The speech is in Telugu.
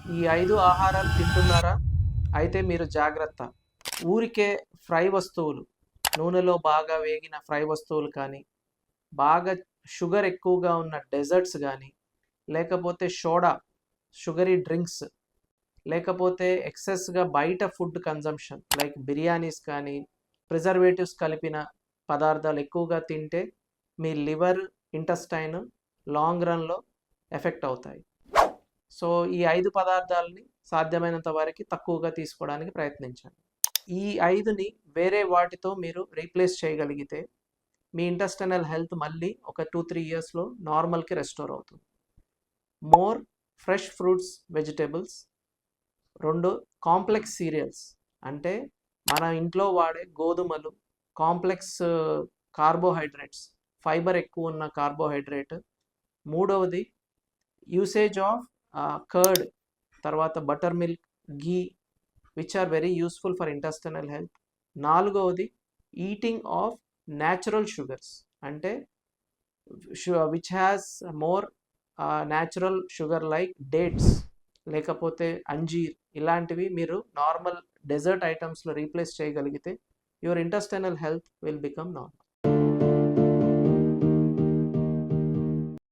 ఈ 5 ఆహారాలు తింటున్నారా? అయితే మీరు జాగ్రత్త. ఊరికే ఫ్రై వస్తువులు, నూనెలో బాగా వేగిన ఫ్రై వస్తువులు కానీ, బాగా షుగర్ ఎక్కువగా ఉన్న డెజర్ట్స్ కానీ, లేకపోతే సోడా, షుగరీ డ్రింక్స్, లేకపోతే ఎక్సెస్‌గా బయట ఫుడ్ కన్జంప్షన్ లైక్ బిర్యానీస్ కానీ, ప్రిజర్వేటివ్స్ కలిపిన పదార్థాలు ఎక్కువగా తింటే మీ లివర్, ఇంటెస్టైన్ లాంగ్ రన్‌లో ఎఫెక్ట్ అవుతాయి. సో ఈ 5 పదార్థాలని సాధ్యమైనంత వరకు తక్కువగా తీసుకోవడానికి ప్రయత్నించండి. ఈ 5ని వేరే వాటితో మీరు రీప్లేస్ చేయగలిగితే మీ ఇంటెస్టైనల్ హెల్త్ మళ్ళీ ఒక 2-3 ఇయర్స్‌లో నార్మల్‌కి రెస్టోర్ అవుతుంది. More fresh fruits, vegetables. 2 complex serials అంటే మన ఇంట్లో వాడే గోధుమలు, కాంప్లెక్స్ కార్బోహైడ్రేట్స్, ఫైబర్ ఎక్కువ ఉన్న కార్బోహైడ్రేట్. మూడవది యూసేజ్ ఆఫ్ కర్డ్, తర్వాత buttermilk, ghee, which are very useful for intestinal health. నాలుగవది ఈటింగ్ ఆఫ్ న్యాచురల్ షుగర్స్ అంటే which has more natural sugar like dates, లేకపోతే అంజీర్, ఇలాంటివి మీరు నార్మల్ డెజర్ట్ ఐటమ్స్లో రీప్లేస్ చేయగలిగితే your intestinal health will become normal.